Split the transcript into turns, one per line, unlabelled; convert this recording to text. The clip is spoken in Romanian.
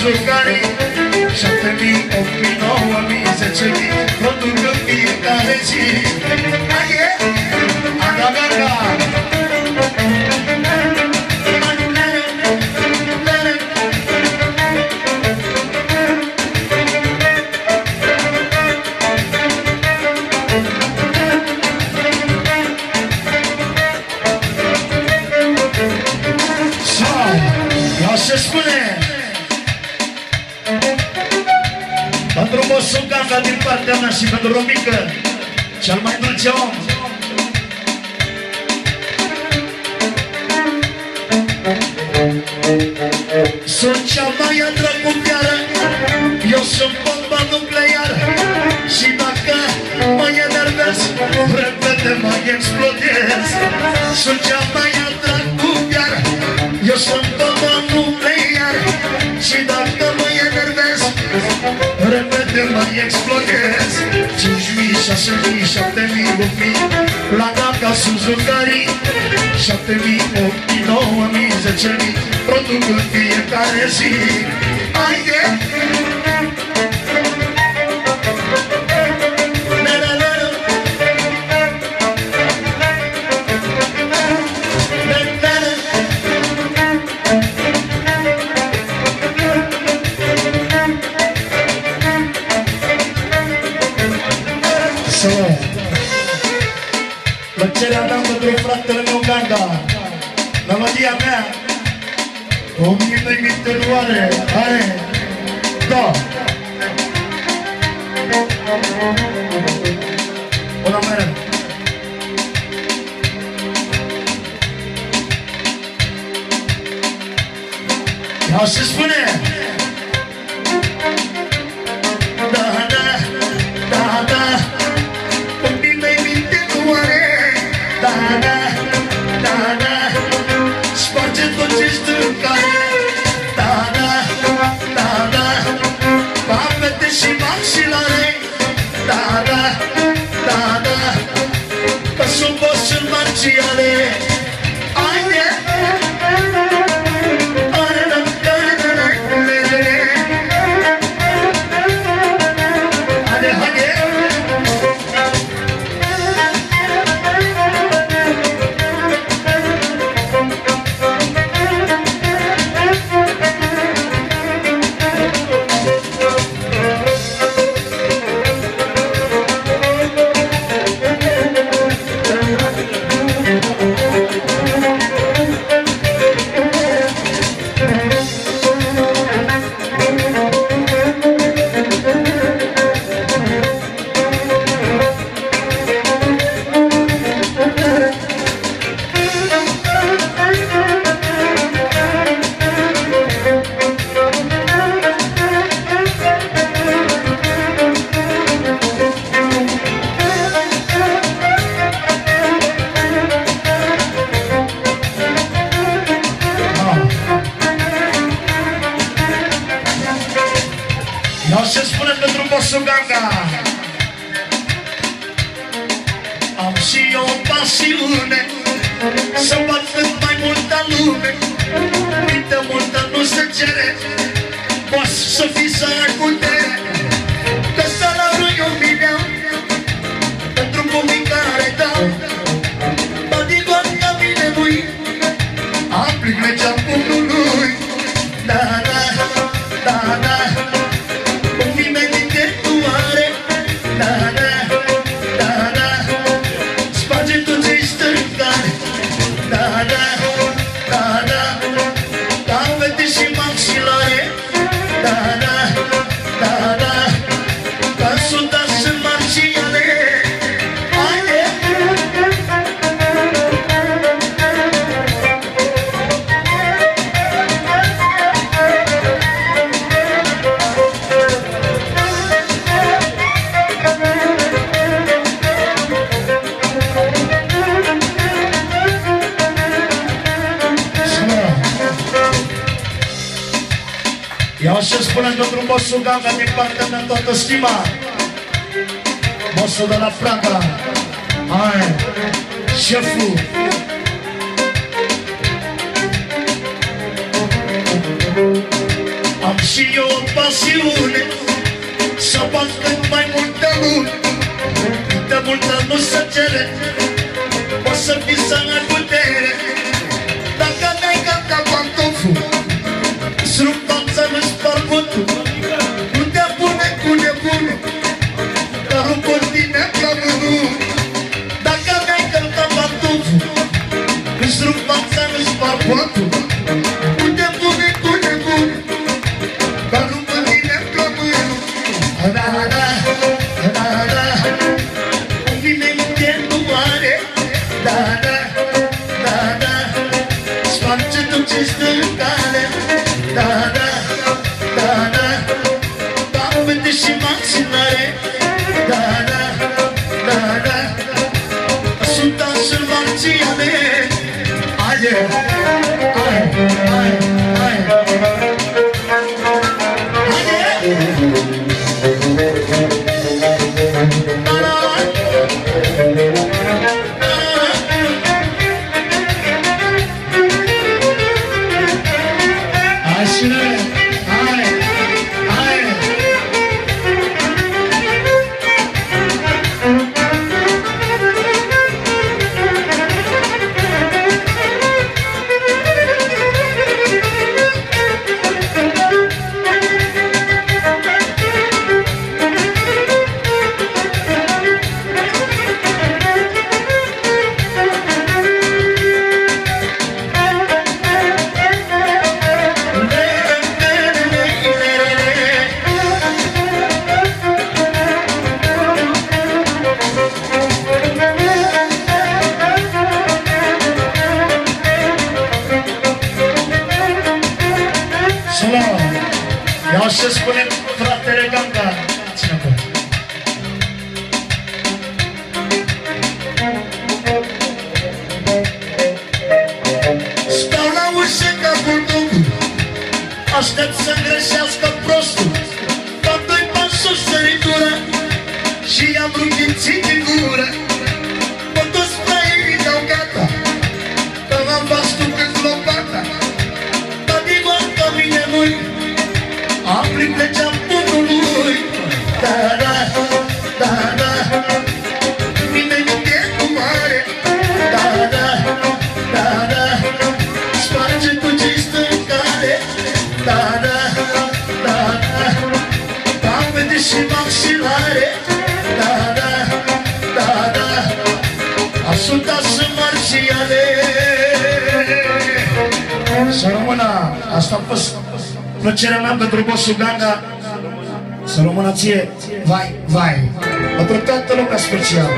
jucării 7.000, 8.000, 9.000, 10.000 produc în fiecare zi. Haide! Aga, aga! Se spune pentru Mosul Ganga din partea mea și pentru Romică, cel mai dulce om. Sunt cea mai drăguțeară, eu sunt bomba nucleară și dacă mă enervez, repede mă explodez. Sunt cea mai drăguțeară, eu sunt bomba nucleară și dacă mă enervez, repede mă explodez. 5.000, 6.000, 7.000, 8.000 la Ganga sunt jucării 7.000, 8.000, 9.000, 10.000 produc în fiecare zi. Haide! Plăcerea mea pentru fratele meu Ganga, melodia mea, o minte nu are, are, da. Una mea. Ia se spune. Da, da, da, da. Da, da, da, da, sparge tot ce-și tâncare. Da, da, da, da, papete și maxilare. Da, da, da, da, că sunt bosul marțiale. Haide! Am și eu o pasiune să fac cât mai multă lume. Minte multă nu se cere, poți să fii sărac cu putere. Că salariul eu mi-l-iau pentru pomii care dau. Banii doar ca mine lui, aplic legea pumnului. Da, da, da, da, pomii mei minte tu are. Da, da, da, da, sparge tot ce-i stâncare. Da, da, da, da, capete și maxilare. Da, da, da, da, ca soldați sunt marțiale. Haide! Iau să spunem pentru Mosul Ganga din partea mea toată stima. Mosul de la Franca. Hai, șeful. Am și eu o pasiune să fac cât mai multă lume. De multă nu se cere, o să fii să n-ai putere. Dacă mi-ai călcat pantoful, îți rup fața, nu-ți spar botul. Nu te pune cu nebunul, dar nu continue la mânul. Dacă mi-ai călcat pantoful, îți rup fața, nu-ți spar botul. Nu te pune cu nebunul, dar nu continue la mânul. Da, da, da, da, cu mine de doare. Da, da, da, da, sparge tot ce stă în cale. Da, da, da, da, capete și maxilare. Da, da, da, da, sunt dansul marțiale. Haide, hai, hai, hai, iau să spunem fratele Ganga. Ține acolo. Stau la ușă ca buldogul, aștept să-mi greșească prostul. Fac doi pași sus săritură și i-am rupt dinții din gură. Mă duc spre ei, îi dau gata, că m-am bastul când lopata. Dar din oarca mine nu-i am plimbe geampunului. Da, da, da, da, mine de cu mare. Da, da, da, da, sparge cu ce-i stă în cale. Da, da, da, da, capete și maxilare. Da, da, da, da, asuta sunt marțiale. Să rămână, asta a fost plăcerea mea pentru bossul Ganga. Să rămână ție, vai, vai, pentru toată lumea special.